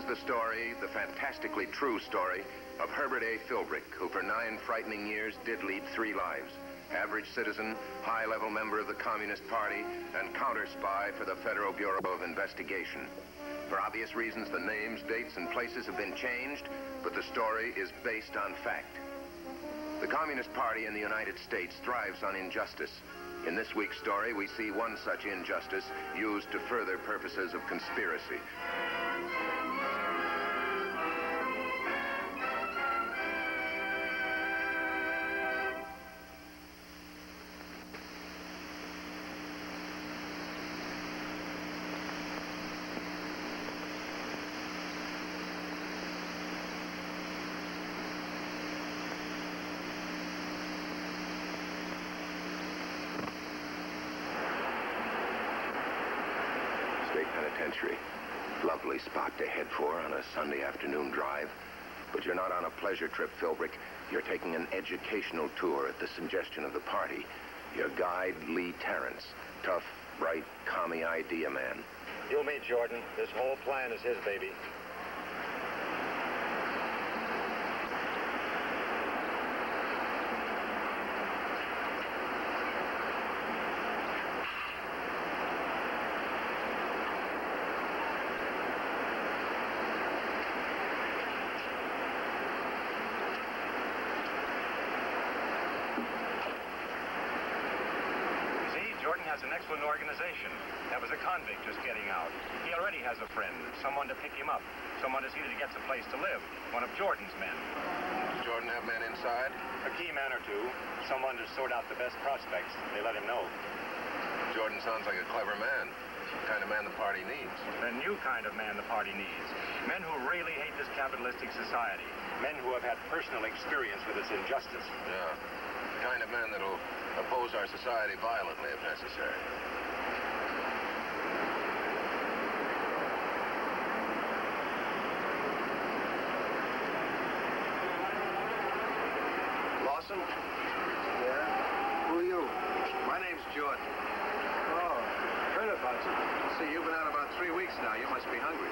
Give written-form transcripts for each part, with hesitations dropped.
the story, the fantastically true story, of Herbert A. Philbrick, who for 9 frightening years did lead 3 lives. Average citizen, high-level member of the Communist Party, and counter-spy for the Federal Bureau of Investigation. For obvious reasons, the names, dates, and places have been changed, but the story is based on fact. The Communist Party in the United States thrives on injustice. In this week's story, we see one such injustice used to further purposes of conspiracy. Penitentiary. Lovely spot to head for on a Sunday afternoon drive. But you're not on a pleasure trip, Philbrick. You're taking an educational tour at the suggestion of the party. Your guide, Lee Terrence. Tough, bright, commie idea man. You'll meet Jordan. This whole plan is his baby. Jordan has an excellent organization. That was a convict just getting out. He already has a friend, someone to pick him up, someone to see that he gets a place to live, one of Jordan's men. Does Jordan have men inside? A key man or two, someone to sort out the best prospects. They let him know. Jordan sounds like a clever man. The kind of man the party needs. The new kind of man the party needs. Men who really hate this capitalistic society. Men who have had personal experience with its injustice. Yeah. The kind of men that'll oppose our society violently if necessary. Lawson? Yeah? Who are you? My name's Jordan. Oh, heard about you. See, you've been out about 3 weeks now. You must be hungry.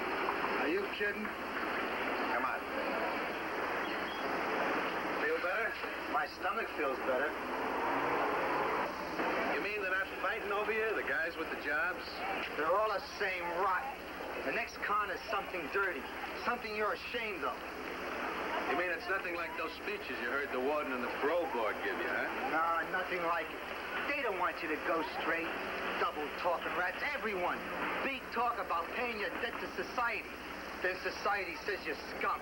Are you kidding? Come on. Feel better? My stomach feels better. You mean they're not fighting over you, the guys with the jobs? They're all the same rot. The next con is something dirty, something you're ashamed of. You mean it's nothing like those speeches you heard the warden and the parole board give you, huh? No, nothing like it. They don't want you to go straight. Double talking rats, everyone. Big talk about paying your debt to society. Then society says you're scum.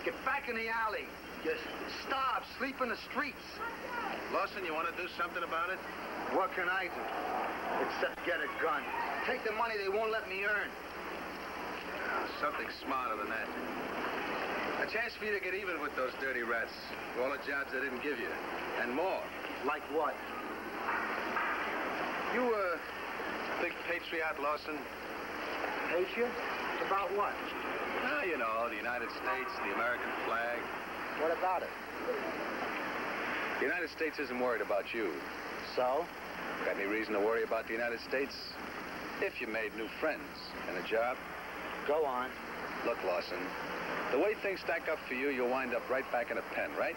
Get back in the alley. You starve, sleep in the streets. Lawson, you want to do something about it? What can I do? Except get a gun. Take the money they won't let me earn. Something smarter than that. A chance for you to get even with those dirty rats for all the jobs they didn't give you. And more. Like what? You, big patriot, Lawson? Patriot? About what? Ah, you know, the United States, the American flag. What about it? The United States isn't worried about you. So? Got any reason to worry about the United States? If you made new friends and a job. Go on. Look, Lawson, the way things stack up for you, you'll wind up right back in a pen, right?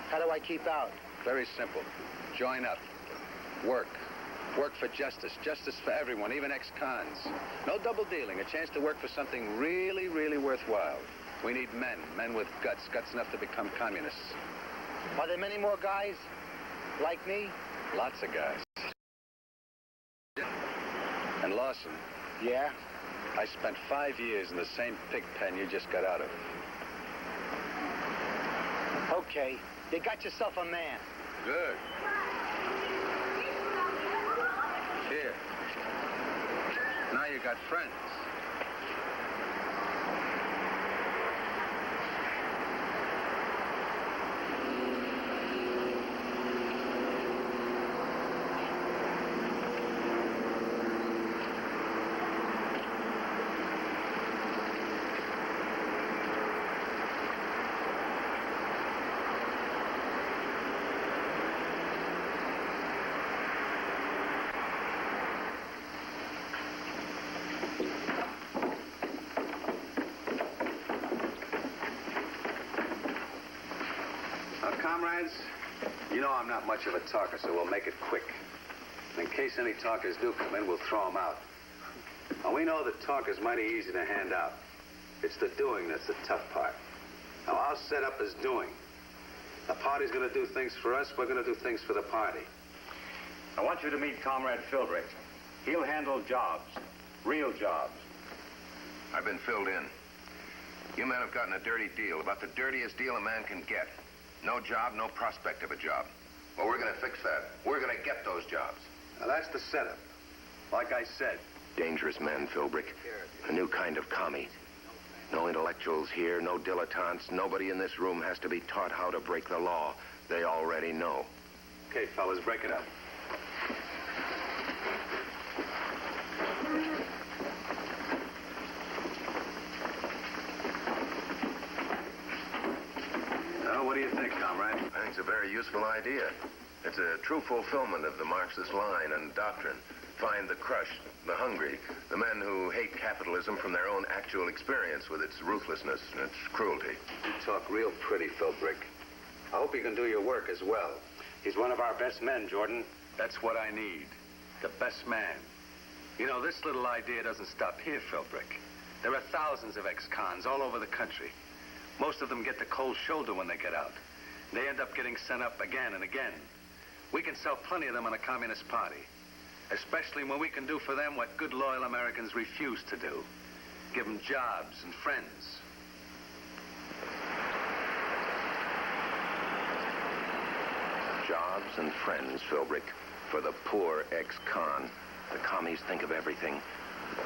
How do I keep out? Very simple. Join up. Work. Work for justice. Justice for everyone, even ex-cons. No double dealing. A chance to work for something really, really worthwhile. We need men. Men with guts. Guts enough to become communists. Are there many more guys like me? Lots of guys. And Lawson. Yeah? I spent 5 years in the same pig pen you just got out of. Okay. You got yourself a man. Good. Here. Now you got friends. Comrades, you know I'm not much of a talker, so we'll make it quick. In case any talkers do come in, we'll throw them out. Now, we know that talk is mighty easy to hand out. It's the doing that's the tough part. Now, our setup is doing. The party's going to do things for us. We're going to do things for the party. I want you to meet Comrade Philbrick. He'll handle jobs, real jobs. I've been filled in. You men have gotten a dirty deal, about the dirtiest deal a man can get. No job, no prospect of a job. Well, we're going to fix that. We're going to get those jobs. Now, that's the setup. Like I said. Dangerous men, Philbrick. A new kind of commie. No intellectuals here, no dilettantes. Nobody in this room has to be taught how to break the law. They already know. Okay, fellas, break it up. Well, what do you think, comrade? I think it's a very useful idea. It's a true fulfillment of the Marxist line and doctrine. Find the crushed, the hungry, the men who hate capitalism from their own actual experience with its ruthlessness and its cruelty. You talk real pretty, Philbrick. I hope you can do your work as well. He's one of our best men, Jordan. That's what I need. The best man. You know, this little idea doesn't stop here, Philbrick. There are thousands of ex-cons all over the country. Most of them get the cold shoulder when they get out. They end up getting sent up again and again. We can sell plenty of them on the Communist Party. Especially when we can do for them what good, loyal Americans refuse to do. Give them jobs and friends. Jobs and friends, Philbrick. For the poor ex-con. The commies think of everything.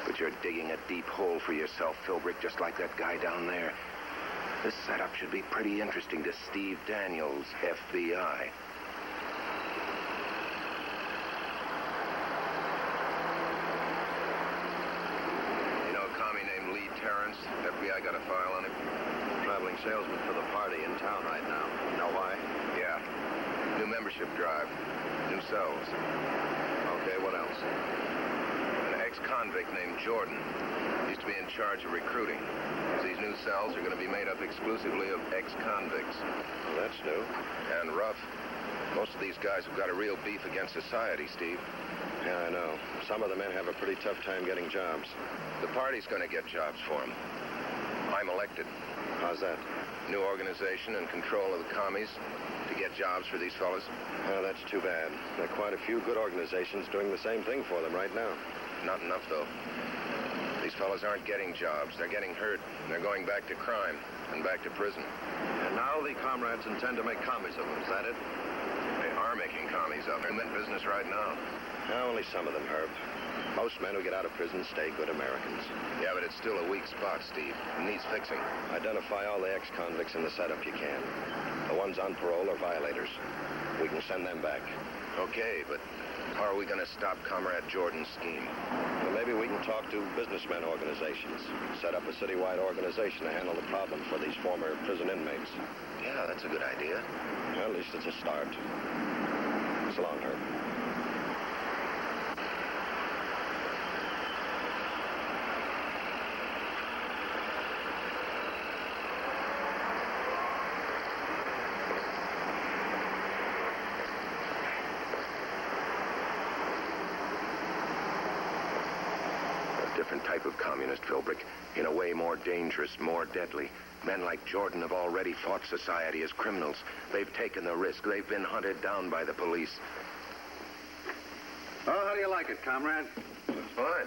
But you're digging a deep hole for yourself, Philbrick, just like that guy down there. This setup should be pretty interesting to Steve Daniels, FBI. FBI got a file on him. Traveling salesman for the party in town right now. Know why? Yeah. New membership drive. New cells. Okay, what else? An ex-convict named Jordan. Used to be in charge of recruiting. These new cells are going to be made up exclusively of ex-convicts. Well, that's new. And rough. Most of these guys have got a real beef against society, Steve. Yeah, I know. Some of the men have a pretty tough time getting jobs. The party's going to get jobs for them. I'm elected. How's that? New organization and control of the commies to get jobs for these fellas. Well, that's too bad. There are quite a few good organizations doing the same thing for them right now. Not enough, though. These fellas aren't getting jobs. They're getting hurt. They're going back to crime and back to prison. And now the comrades intend to make commies of them, is that it? They are making commies of them. They're in business right now. Only some of them, Herb. Most men who get out of prison stay good Americans. Yeah, but it's still a weak spot, Steve. It needs fixing. Identify all the ex-convicts in the setup you can. The ones on parole are violators. We can send them back. Okay, but how are we going to stop Comrade Jordan's scheme? Well, maybe we can talk to businessmen organizations. Set up a citywide organization to handle the problem for these former prison inmates. Yeah, that's a good idea. Well, at least it's a start. So long, Herb. Different type of communist, Philbrick. In a way more dangerous, more deadly. Men like Jordan have already fought society as criminals. They've taken the risk. They've been hunted down by the police. Well, how do you like it, comrade? It's fine.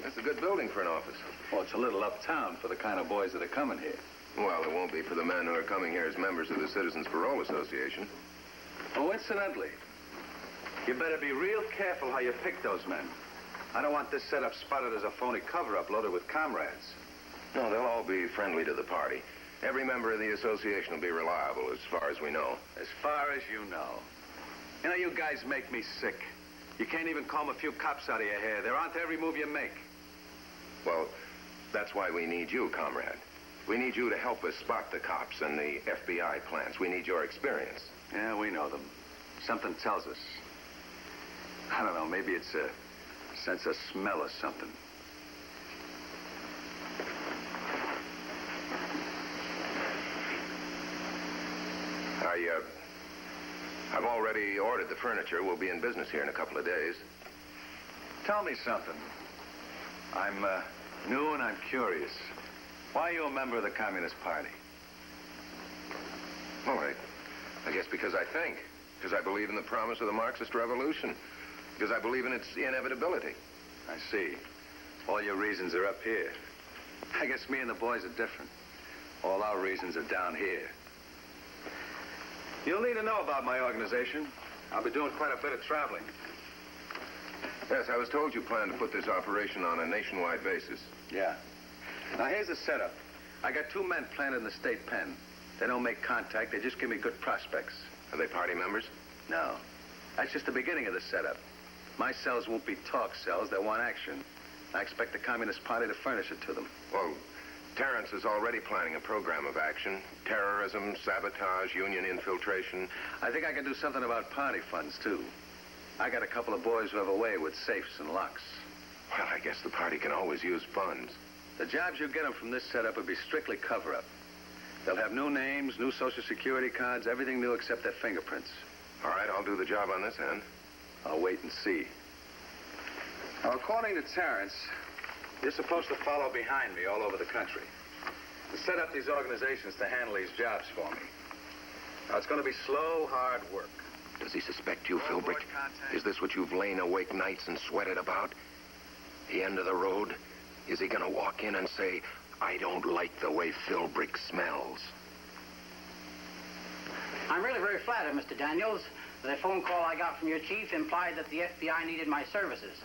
It's a good building for an office. Well, it's a little uptown for the kind of boys that are coming here. Well, it won't be for the men who are coming here as members of the Citizens Parole Association. Oh, incidentally, you better be real careful how you pick those men. I don't want this setup spotted as a phony cover-up loaded with comrades. No, they'll all be friendly to the party. Every member of the association will be reliable, as far as we know. As far as you know. You know, you guys make me sick. You can't even comb a few cops out of your hair. They're onto every move you make. Well, that's why we need you, comrade. We need you to help us spot the cops and the FBI plans. We need your experience. Yeah, we know them. Something tells us. I don't know, maybe it's a sense of smell or something. I've already ordered the furniture. We'll be in business here in a couple of days. Tell me something. I'm new and I'm curious. Why are you a member of the Communist Party? Well, I guess because I think. Because I believe in the promise of the Marxist revolution. Because I believe in its inevitability. I see. All your reasons are up here. I guess me and the boys are different. All our reasons are down here. You'll need to know about my organization. I'll be doing quite a bit of traveling. Yes, I was told you planned to put this operation on a nationwide basis. Yeah. Now, here's the setup. I got 2 men planted in the state pen. They don't make contact. They just give me good prospects. Are they party members? No. That's just the beginning of the setup. My cells won't be talk cells. They want action. I expect the Communist Party to furnish it to them. Well, Terrence is already planning a program of action. Terrorism, sabotage, union infiltration. I think I can do something about party funds, too. I got a couple of boys who have a way with safes and locks. Well, I guess the party can always use funds. The jobs you get them from this setup would be strictly cover-up. They'll have new names, new Social Security cards, everything new except their fingerprints. All right, I'll do the job on this end. I'll wait and see. Now, according to Terrence, you're supposed to follow behind me all over the country to set up these organizations to handle these jobs for me. Now, it's going to be slow, hard work. Does he suspect you, Philbrick? Is this what you've lain awake nights and sweated about? The end of the road? Is he going to walk in and say, I don't like the way Philbrick smells? I'm really very flattered, Mr. Daniels. The phone call I got from your chief implied that the FBI needed my services.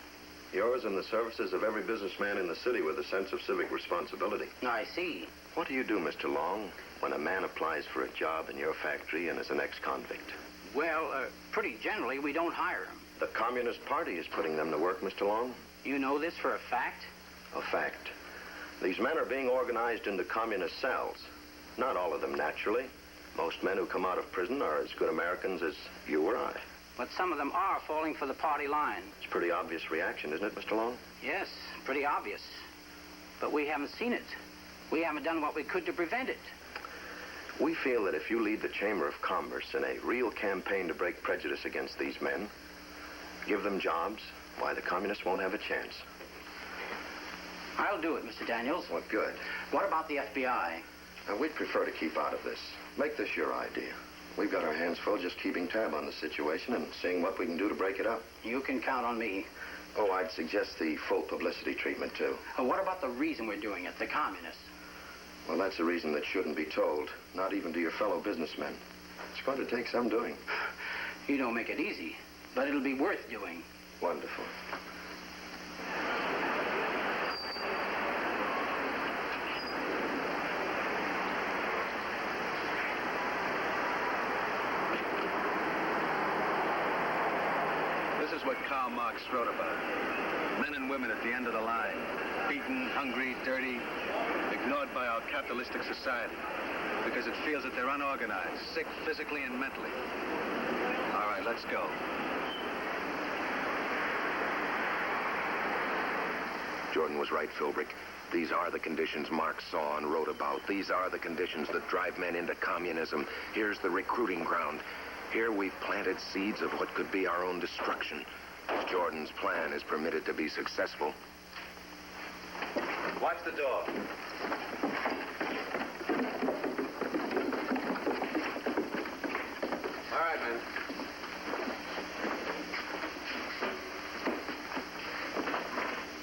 Yours and the services of every businessman in the city with a sense of civic responsibility. I see. What do you do, Mr. Long, when a man applies for a job in your factory and is an ex-convict? Well, pretty generally, we don't hire them. The Communist Party is putting them to work, Mr. Long. You know this for a fact? A fact. These men are being organized into communist cells. Not all of them, naturally. Most men who come out of prison are as good Americans as you or I. But some of them are falling for the party line. It's a pretty obvious reaction, isn't it, Mr. Long? Yes, pretty obvious. But we haven't seen it. We haven't done what we could to prevent it. We feel that if you lead the Chamber of Commerce in a real campaign to break prejudice against these men, give them jobs, why, the communists won't have a chance. I'll do it, Mr. Daniels. Well, good. What about the FBI? We'd prefer to keep out of this. Make this your idea. We've got our hands full just keeping tab on the situation and seeing what we can do to break it up. You can count on me. Oh, I'd suggest the full publicity treatment, too. What about the reason we're doing it, the communists? Well, that's a reason that shouldn't be told, not even to your fellow businessmen. It's going to take some doing. You don't make it easy, but it'll be worth doing. Wonderful. This is what Karl Marx wrote about. Men and women at the end of the line. Beaten, hungry, dirty, ignored by our capitalistic society because it feels that they're unorganized, sick physically and mentally. All right, let's go. Jordan was right, Philbrick. These are the conditions Marx saw and wrote about. These are the conditions that drive men into communism. Here's the recruiting ground. Here we've planted seeds of what could be our own destruction if Jordan's plan is permitted to be successful. Watch the door. All right, man.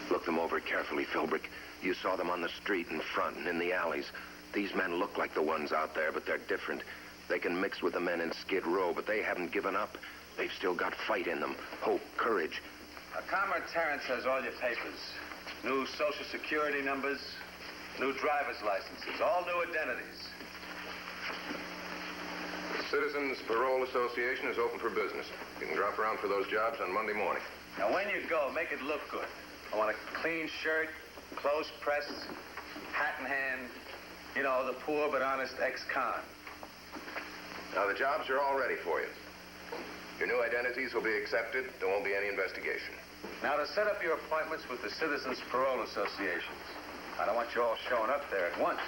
Look them over carefully, Philbrick. You saw them on the street in front and in the alleys. These men look like the ones out there, but they're different. They can mix with the men in Skid Row, but they haven't given up. They've still got fight in them, hope, courage. Comrade Terrence has all your papers. New Social Security numbers, new driver's licenses, all new identities. The Citizens Parole Association is open for business. You can drop around for those jobs on Monday morning. Now, when you go, make it look good. I want a clean shirt, clothes pressed, hat in hand. You know, the poor but honest ex-con. Now, the jobs are all ready for you. Your new identities will be accepted. There won't be any investigation. Now, to set up your appointments with the Citizens Parole Associations. I don't want you all showing up there at once.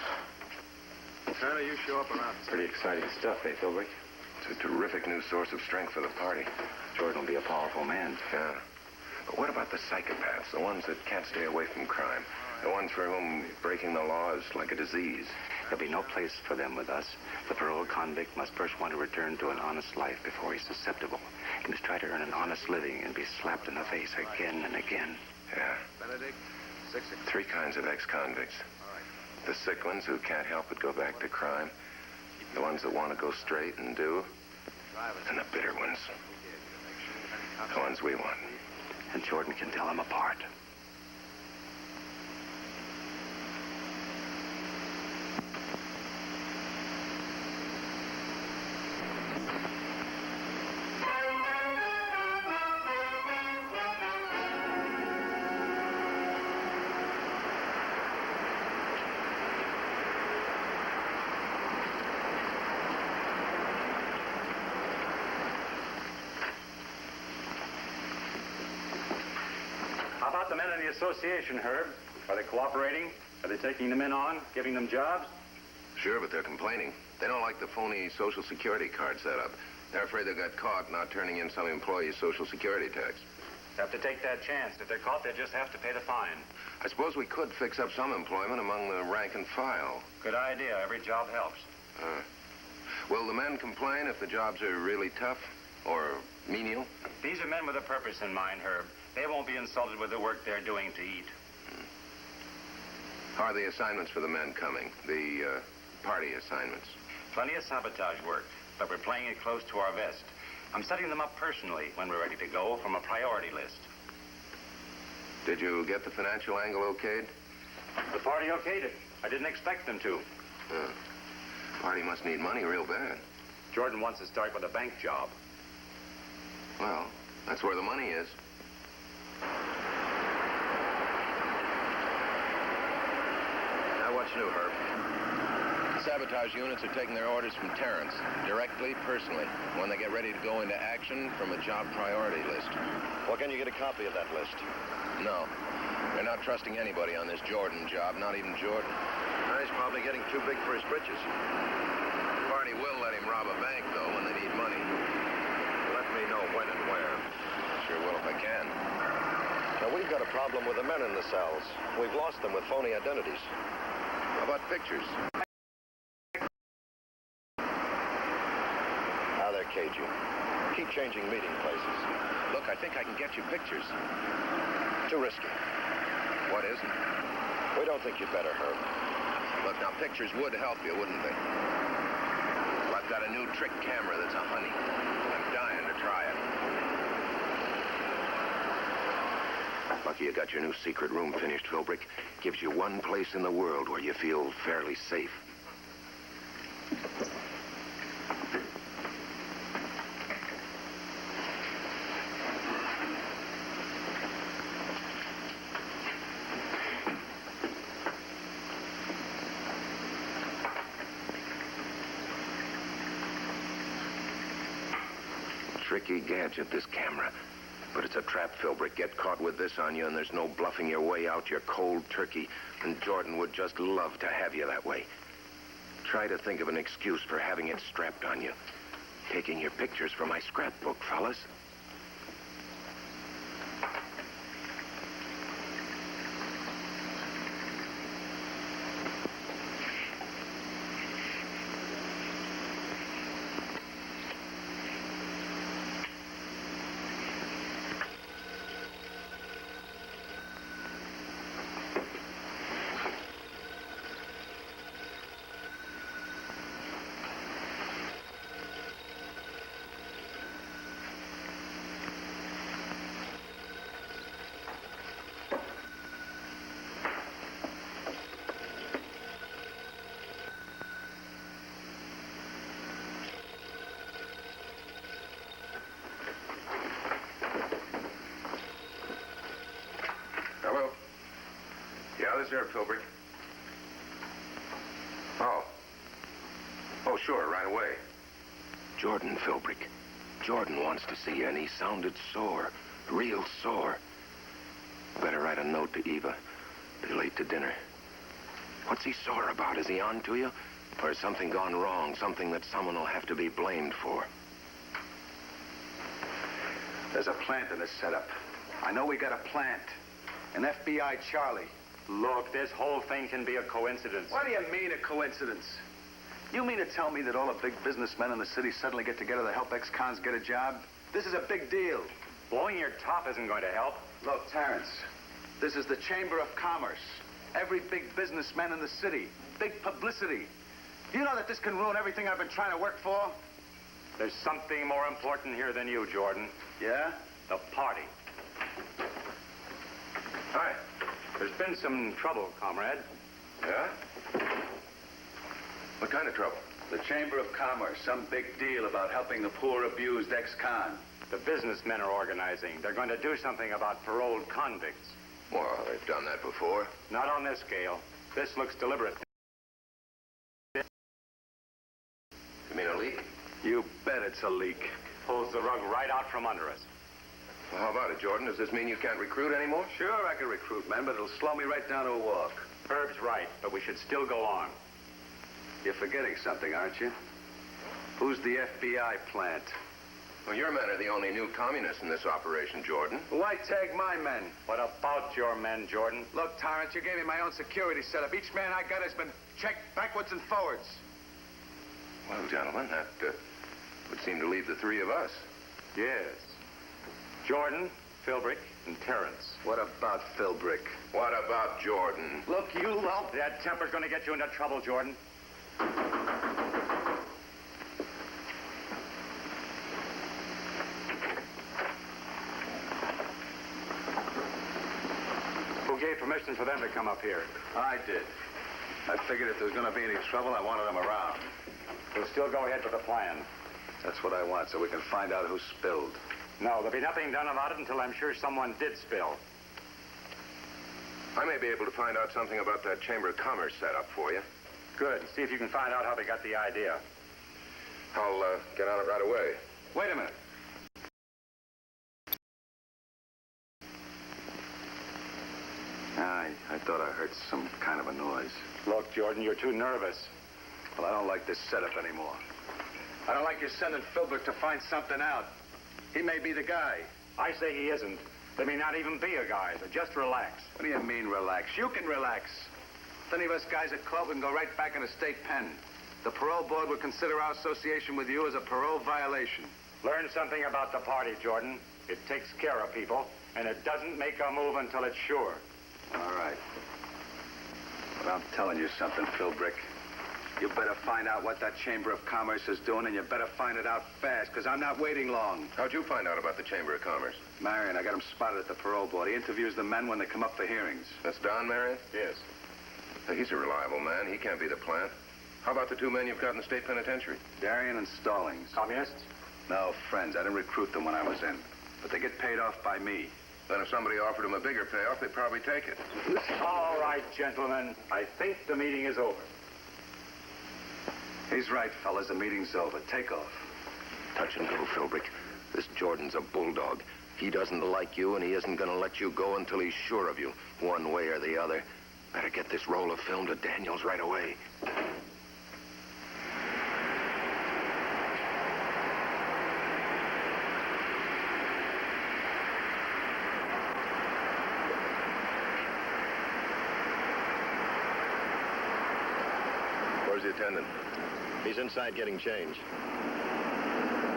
How do you show up around? Pretty exciting stuff, eh, Philbrick? It's a terrific new source of strength for the party. Jordan will be a powerful man. Yeah. But what about the psychopaths, the ones that can't stay away from crime? The ones for whom breaking the law is like a disease? There'll be no place for them with us. The paroled convict must first want to return to an honest life before he's susceptible. He must try to earn an honest living and be slapped in the face again and again. Yeah. Three kinds of ex-convicts. The sick ones who can't help but go back to crime. The ones that want to go straight and do. And the bitter ones. The ones we want. And Jordan can tell them apart. How about the men in the association, Herb? Are they cooperating? Are they taking the men on, giving them jobs? Sure, but they're complaining. They don't like the phony Social Security card setup. They're afraid they'll get caught not turning in some employee's Social Security tax. They have to take that chance. If they're caught, they'll just have to pay the fine. I suppose we could fix up some employment among the rank and file. Good idea. Every job helps. Will the men complain if the jobs are really tough or menial? These are men with a purpose in mind, Herb. They won't be insulted with the work they're doing to eat. How are the assignments for the men coming? The party assignments? Plenty of sabotage work, but we're playing it close to our vest. I'm setting them up personally when we're ready to go from a priority list. Did you get the financial angle okayed? The party okayed it. I didn't expect them to. Party must need money real bad. Jordan wants to start with a bank job. Well, that's where the money is. Now, what's new, Herb? Sabotage units are taking their orders from Terrence, directly, personally, when they get ready to go into action from a job priority list. Well, can you get a copy of that list? No. They're not trusting anybody on this Jordan job, not even Jordan. He's probably getting too big for his britches. The party will let him rob a bank, though, when they need money. Let me know when and where. Sure will if I can. Now, we've got a problem with the men in the cells. We've lost them with phony identities. How about pictures? Now they're cagey. Keep changing meeting places. Look, I think I can get you pictures. Too risky. What isn't? We don't think you'd better, Herb. Look, now, pictures would help you, wouldn't they? Well, I've got a new trick camera that's a honey. I'm dying to try it. Lucky you got your new secret room finished, Philbrick. Gives you one place in the world where you feel fairly safe. Tricky gadget, this camera. But it's a trap, Philbrick. Get caught with this on you, and there's no bluffing your way out. You're cold turkey, and Jordan would just love to have you that way. Try to think of an excuse for having it strapped on you. Taking your pictures from my scrapbook, fellas. Hello? Yeah, this is Herb, Philbrick. Oh, sure, right away. Jordan, Philbrick. Jordan wants to see you, and he sounded sore. Real sore. Better write a note to Eva. Be late to dinner. What's he sore about? Is he on to you? Or has something gone wrong? Something that someone will have to be blamed for? There's a plant in this setup. I know we got a plant. An FBI Charlie. Look, this whole thing can be a coincidence. What do you mean a coincidence? You mean to tell me that all the big businessmen in the city suddenly get together to help ex-cons get a job? This is a big deal. Blowing your top isn't going to help. Look, Terrence, this is the Chamber of Commerce. Every big businessman in the city. Big publicity. Do you know that this can ruin everything I've been trying to work for? There's something more important here than you, Jordan. Yeah? The party. Hi. There's been some trouble, comrade. Yeah? What kind of trouble? The Chamber of Commerce, some big deal about helping the poor abused ex-con. The businessmen are organizing. They're going to do something about paroled convicts. Well, they've done that before. Not on this scale. This looks deliberate. You mean a leak? You bet it's a leak. Pulls the rug right out from under us. Well, how about it, Jordan? Does this mean you can't recruit anymore? Sure, I can recruit men, but it'll slow me right down to a walk. Herb's right, but we should still go on. You're forgetting something, aren't you? Who's the FBI plant? Well, your men are the only new communists in this operation, Jordan. Why tag my men? What about your men, Jordan? Look, Torrance, you gave me my own security setup. Each man I got has been checked backwards and forwards. Well, gentlemen, that would seem to leave the three of us. Yes. Jordan, Philbrick, and Terrence. What about Philbrick? What about Jordan? Look, you lump. That temper's going to get you into trouble, Jordan. Who gave permission for them to come up here? I did. I figured if there was going to be any trouble, I wanted them around. We'll still go ahead with the plan. That's what I want, so we can find out who spilled. No, there'll be nothing done about it until I'm sure someone did spill. I may be able to find out something about that Chamber of Commerce setup for you. Good. See if you can find out how they got the idea. I'll get on it right away. Wait a minute. I thought I heard some kind of a noise. Look, Jordan, you're too nervous. Well, I don't like this setup anymore. I don't like you sending Philbrick to find something out. He may be the guy. I say he isn't. There may not even be a guy, so just relax. What do you mean, relax? You can relax. If any of us guys are caught, we can go right back in a state pen. The parole board would consider our association with you as a parole violation. Learn something about the party, Jordan. It takes care of people, and it doesn't make a move until it's sure. All right. But I'm telling you something, Philbrick. You better find out what that Chamber of Commerce is doing, and you better find it out fast, because I'm not waiting long. How'd you find out about the Chamber of Commerce? Marion, I got him spotted at the parole board. He interviews the men when they come up for hearings. That's Don Marion? Yes. He's a reliable man. He can't be the plant. How about the two men you've got in the state penitentiary? Darien and Stallings. Communists? No, friends. I didn't recruit them when I was in. But they get paid off by me. Then if somebody offered him a bigger payoff, they'd probably take it. All right, gentlemen. I think the meeting is over. He's right, fellas. The meeting's over. Take off. Touch and go, Philbrick. This Jordan's a bulldog. He doesn't like you, and he isn't going to let you go until he's sure of you, one way or the other. Better get this roll of film to Daniels right away. Where's the attendant? He's inside getting change.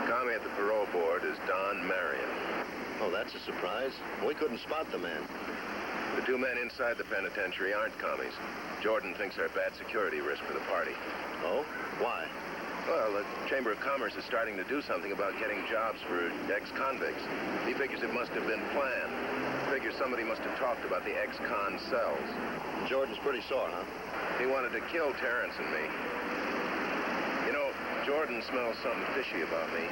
Commie at the parole board is Don Marion. Oh, that's a surprise. We couldn't spot the man. The two men inside the penitentiary aren't commies. Jordan thinks they're a bad security risk for the party. Oh? Why? Well, the Chamber of Commerce is starting to do something about getting jobs for ex-convicts. He figures it must have been planned. Figures somebody must have talked about the ex-con cells. Jordan's pretty sore, huh? He wanted to kill Terrence and me. You know, Jordan smells something fishy about me.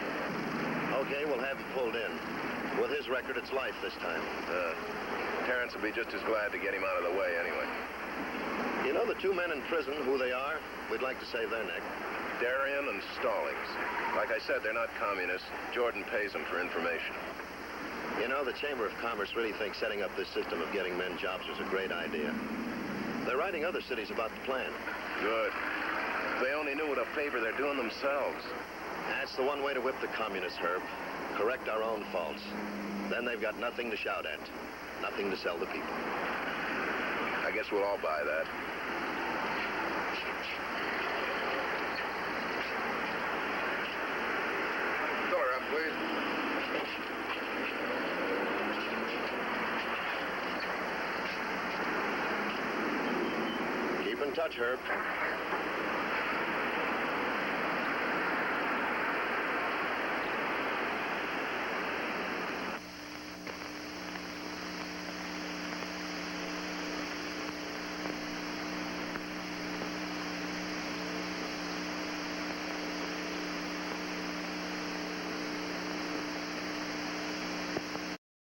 Okay, we'll have him pulled in. With his record, it's life this time. Terrence will be just as glad to get him out of the way anyway. You know the two men in prison, who they are? We'd like to save their neck. Darien and Stallings. Like I said, they're not communists. Jordan pays them for information. You know, the Chamber of Commerce really thinks setting up this system of getting men jobs was a great idea. They're writing other cities about the plan. Good. If they only knew what a favor they're doing themselves. That's the one way to whip the communists, Herb. correct our own faults. Then they've got nothing to shout at, nothing to sell to people. I guess we'll all buy that. Fill her up, please. Keep in touch, Herb.